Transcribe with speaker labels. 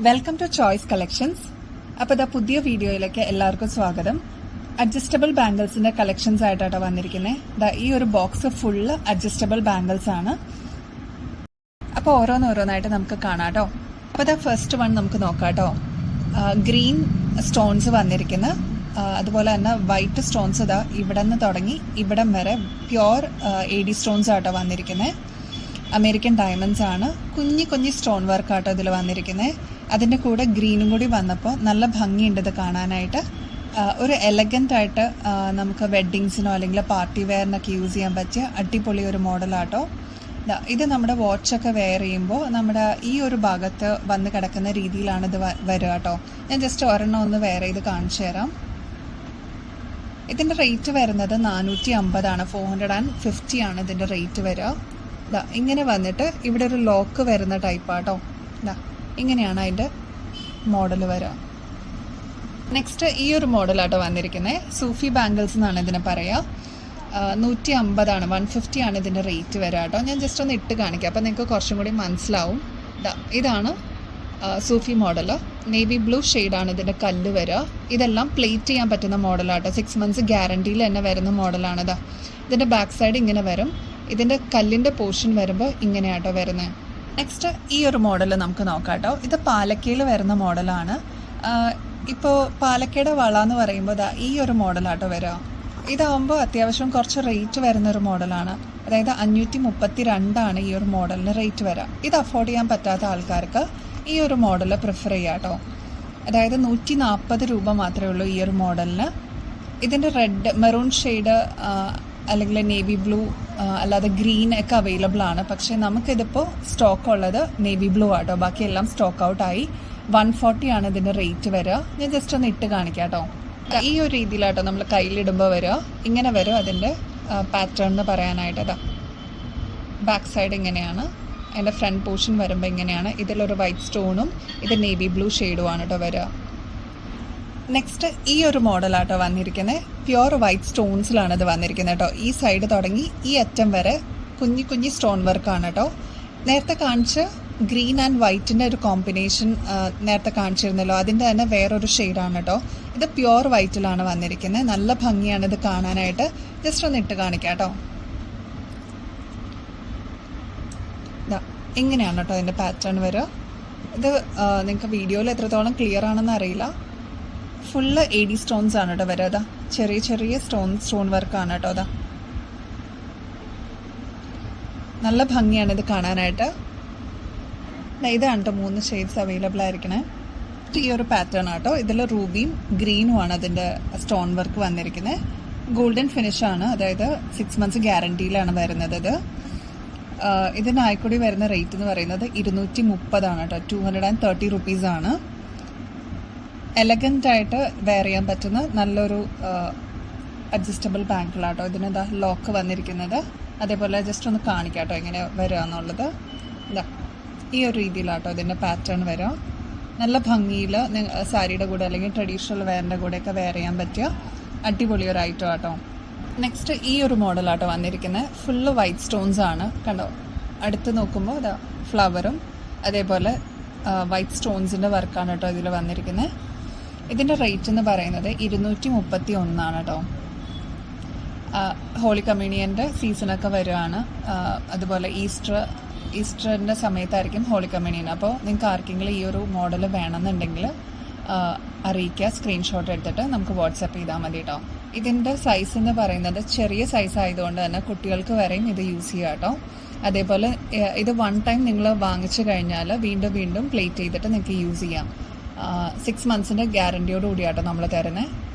Speaker 1: Welcome to choice collections. അപ്പോൾ ഇതാ പുതിയ വീഡിയോയിലേക്ക് എല്ലാവർക്കും സ്വാഗതം. അഡ്ജസ്റ്റബിൾ ബാംഗിൾസിന്റെ കളക്ഷൻസ് ആയിട്ടാണ് വന്നിരിക്കുന്നത്. ഈ ഒരു ബോക്സ് ഫുള്ള് അഡ്ജസ്റ്റബിൾ ബാംഗിൾസ് ആണ്. അപ്പോൾ ഓരോന്നോരോന്നായിട്ട് നമുക്ക് കാണാം കേട്ടോ. അപ്പോൾ ഇതാ ഫസ്റ്റ് വൺ നമുക്ക് നോക്കാം കേട്ടോ. ഗ്രീൻ സ്റ്റോൺസ് വന്നിരിക്കുന്ന, അതുപോലെ തന്നെ വൈറ്റ് സ്റ്റോൺസ് ഇതാ ഇവിടെ നിന്ന് തുടങ്ങി ഇവിടം വരെ പ്യോർ AD സ്റ്റോൺസ് ആട്ടോ വന്നിരിക്കുന്നത്. അമേരിക്കൻ ഡയമണ്ട്സ് ആണ്. കുഞ്ഞി സ്റ്റോൺ വർക്ക് ആട്ടോ ഇതിൽ വന്നിരിക്കുന്നത്. അതിൻ്റെ കൂടെ ഗ്രീനും കൂടി വന്നപ്പോൾ നല്ല ഭംഗിയുണ്ട് ഇത് കാണാനായിട്ട്. ഒരു എലഗൻ്റ് ആയിട്ട് നമുക്ക് വെഡ്ഡിങ്സിനോ അല്ലെങ്കിൽ പാർട്ടി വെയറിനൊക്കെ യൂസ് ചെയ്യാൻ പറ്റിയ അടിപൊളി ഒരു മോഡലാട്ടോ. ഇത് നമ്മുടെ വാച്ചൊക്കെ വെയർ ചെയ്യുമ്പോൾ നമ്മുടെ ഈ ഒരു ഭാഗത്ത് വന്ന് കിടക്കുന്ന രീതിയിലാണ് ഇത് വരിക കേട്ടോ. ഞാൻ ജസ്റ്റ് ഒരെണ്ണം ഒന്ന് വെയർ ചെയ്ത് കാണിച്ചു തരാം. ഇതിൻ്റെ റേറ്റ് വരുന്നത് 450 ആണ്. 450 ആണ് ഇതിൻ്റെ റേറ്റ് വരിക. ഇങ്ങനെ വന്നിട്ട് ഇവിടെ ഒരു ലോക്ക് വരുന്ന ടൈപ്പാട്ടോ. ഇങ്ങനെയാണ് അതിൻ്റെ മോഡൽ വരിക. നെക്സ്റ്റ് ഈ ഒരു മോഡലാട്ടോ വന്നിരിക്കുന്നത്. സൂഫി ബാംഗിൾസ് എന്നാണ് ഇതിനെ പറയുക. 150 ആണ്. 150 ആണ് ഇതിൻ്റെ റേറ്റ് വരിക കേട്ടോ. ഞാൻ ജസ്റ്റ് ഒന്ന് ഇട്ട് കാണിക്കാം അപ്പോൾ നിങ്ങൾക്ക് കുറച്ചും കൂടി മനസ്സിലാവും. ഇതാണ് സൂഫി മോഡൽ. നേവി ബ്ലൂ ഷെയ്ഡാണ് ഇതിൻ്റെ കല്ല് വരിക. ഇതെല്ലാം പ്ലേറ്റ് ചെയ്യാൻ പറ്റുന്ന മോഡലാട്ടോ. 6 months ഗ്യാരണ്ടിയിൽ തന്നെ വരുന്ന മോഡലാണിത്. ഇതിൻ്റെ ബാക്ക് സൈഡ് ഇങ്ങനെ വരും. ഇതിൻ്റെ കല്ലിൻ്റെ പോർഷൻ വരുമ്പോൾ ഇങ്ങനെയാട്ടോ വരുന്നത്. നെക്സ്റ്റ് ഈ ഒരു മോഡൽ നമുക്ക് നോക്കാം കേട്ടോ. ഇത് പാലക്കയിൽ വരുന്ന മോഡലാണ്. ഇപ്പോൾ പാലക്കയുടെ വള എന്ന് പറയുമ്പോൾ ഈ ഒരു മോഡലാട്ടോ വരിക. ഇതാവുമ്പോൾ അത്യാവശ്യം കുറച്ച് റേറ്റ് വരുന്നൊരു മോഡലാണ്. അതായത് 532 ആണ് ഈ ഒരു മോഡലിന് റേറ്റ് വരിക. ഇത് അഫോർഡ് ചെയ്യാൻ പറ്റാത്ത ആൾക്കാർക്ക് ഈ ഒരു മോഡൽ പ്രിഫർ ചെയ്യാം കേട്ടോ. അതായത് 140 രൂപ മാത്രമേ ഉള്ളൂ ഈ ഒരു മോഡലിന്. ഇതിൻ്റെ റെഡ് മെറൂൺ ഷെയ്ഡ് അല്ലെങ്കിൽ നേവി ബ്ലൂ അല്ലാതെ ഗ്രീൻ ഒക്കെ അവൈലബിൾ ആണ്. പക്ഷേ നമുക്കിതിപ്പോൾ സ്റ്റോക്ക് ഉള്ളത് നേവി ബ്ലൂ ആട്ടോ. ബാക്കിയെല്ലാം സ്റ്റോക്ക് ഔട്ടായി. 140 ആണ് ഇതിൻ്റെ റേറ്റ് വരിക. ഞാൻ ജസ്റ്റ് ഒന്ന് ഇട്ട് കാണിക്കാം കേട്ടോ. ഈ ഒരു രീതിയിലാട്ടോ നമ്മൾ കയ്യിലിടുമ്പോൾ വരിക. ഇങ്ങനെ വരും അതിൻ്റെ പാറ്റേൺ എന്ന് പറയാനായിട്ട്. ബാക്ക് സൈഡ് ഇങ്ങനെയാണ്. അതിൻ്റെ ഫ്രണ്ട് പോർഷൻ വരുമ്പോൾ ഇങ്ങനെയാണ്. ഇതിലൊരു വൈറ്റ് സ്റ്റോണും ഇത് നേവി ബ്ലൂ ഷെയ്ഡുമാണ് കേട്ടോ വരിക. നെക്സ്റ്റ് ഈ ഒരു മോഡലാട്ടോ വന്നിരിക്കുന്നത്. പ്യോർ വൈറ്റ് സ്റ്റോൺസിലാണ് ഇത് വന്നിരിക്കുന്നത് കേട്ടോ. ഈ സൈഡ് തുടങ്ങി ഈ അറ്റം വരെ കുഞ്ഞി സ്റ്റോൺ വർക്കാണ് കേട്ടോ. നേരത്തെ കാണിച്ച് ഗ്രീൻ ആൻഡ് വൈറ്റിൻ്റെ ഒരു കോമ്പിനേഷൻ നേരത്തെ കാണിച്ചിരുന്നല്ലോ, അതിൻ്റെ തന്നെ വേറൊരു ഷെയ്ഡാണ് കേട്ടോ. ഇത് പ്യോർ വൈറ്റിലാണ് വന്നിരിക്കുന്നത്. നല്ല ഭംഗിയാണ് ഇത് കാണാനായിട്ട്. ജസ്റ്റ് ഒന്ന് ഇട്ട് കാണിക്കാം കേട്ടോ. ഇങ്ങനെയാണ് കേട്ടോ അതിൻ്റെ പാറ്റേൺ വരിക. ഇത് നിങ്ങൾക്ക് വീഡിയോയിൽ എത്രത്തോളം ക്ലിയർ ആണെന്ന് അറിയില്ല. ഫുള്ള് AD സ്റ്റോൺസ് ആണ് കേട്ടോ വരിക. ചെറിയ സ്റ്റോൺ വർക്കാണ് കേട്ടോ. നല്ല ഭംഗിയാണ് ഇത് കാണാനായിട്ട്. ഇതാണ് കേട്ടോ 3 ഷെയ്ഡ്സ് അവൈലബിൾ ആയിരിക്കണേ. ഈ ഒരു പാറ്റേൺ ആട്ടോ. ഇതിൽ റൂബിയും ഗ്രീനും ആണ് അതിൻ്റെ സ്റ്റോൺ വർക്ക് വന്നിരിക്കുന്നത്. ഗോൾഡൻ ഫിനിഷ് ആണ്. അതായത് 6 months ഗ്യാരണ്ടിയിലാണ് വരുന്നത്. ഇതിനായിക്കൂടി വരുന്ന റേറ്റ് എന്ന് പറയുന്നത് 230 ആണ് കേട്ടോ. 230 റുപ്പീസാണ്. എലഗൻ്റ് ആയിട്ട് വെയർ ചെയ്യാൻ പറ്റുന്ന നല്ലൊരു അഡ്ജസ്റ്റബിൾ ബാങ്കിളാട്ടോ. ഇതിന് ലോക്ക് വന്നിരിക്കുന്നത്. അതേപോലെ ജസ്റ്റ് ഒന്ന് കാണിക്കാം കേട്ടോ എങ്ങനെ വരിക എന്നുള്ളത്. ഈ ഒരു രീതിയിലാട്ടോ ഇതിൻ്റെ പാറ്റേൺ വരിക. നല്ല ഭംഗിയിൽ സാരിയുടെ കൂടെ അല്ലെങ്കിൽ ട്രഡീഷണൽ വെയറിൻ്റെ കൂടെയൊക്കെ വെയർ ചെയ്യാൻ പറ്റിയ അടിപൊളി ഒരു ഐറ്റം ആട്ടോ. നെക്സ്റ്റ് ഈ ഒരു മോഡലാട്ടോ വന്നിരിക്കുന്നത്. ഫുള്ള് വൈറ്റ് സ്റ്റോൺസ് ആണ് കണ്ടോ. അടുത്ത് നോക്കുമ്പോൾ ഫ്ലവറും അതേപോലെ വൈറ്റ് സ്റ്റോൺസിൻ്റെ വർക്കാണ് കേട്ടോ ഇതിൽ വന്നിരിക്കുന്നത്. ഇതിൻ്റെ റേറ്റ് എന്ന് പറയുന്നത് 231 ആണ് കേട്ടോ. ഹോളി കമ്മ്യൂണിയൻ്റെ സീസണൊക്കെ വരുവാണ്. അതുപോലെ ഈസ്റ്ററിൻ്റെ സമയത്തായിരിക്കും ഹോളി കമ്മ്യൂണിയൻ. അപ്പോൾ നിങ്ങൾക്ക് ആർക്കെങ്കിലും ഈ ഒരു മോഡൽ വേണമെന്നുണ്ടെങ്കിൽ അറിയിക്കുക. സ്ക്രീൻഷോട്ട് എടുത്തിട്ട് നമുക്ക് വാട്സപ്പ് ചെയ്താൽ മതി കേട്ടോ. ഇതിൻ്റെ സൈസ് എന്ന് പറയുന്നത് ചെറിയ സൈസ് ആയതുകൊണ്ട് തന്നെ കുട്ടികൾക്ക് വരെയും ഇത് യൂസ് ചെയ്യാം കേട്ടോ. അതേപോലെ ഇത് 1 ടൈം നിങ്ങൾ വാങ്ങിച്ചു കഴിഞ്ഞാൽ വീണ്ടും പ്ലേറ്റ് ചെയ്തിട്ട് നിങ്ങൾക്ക് യൂസ് ചെയ്യാം. 6 months ഗ്യാരണ്ടിയോട് കൂടിയാട്ടോ നമ്മൾ തരുന്നത്.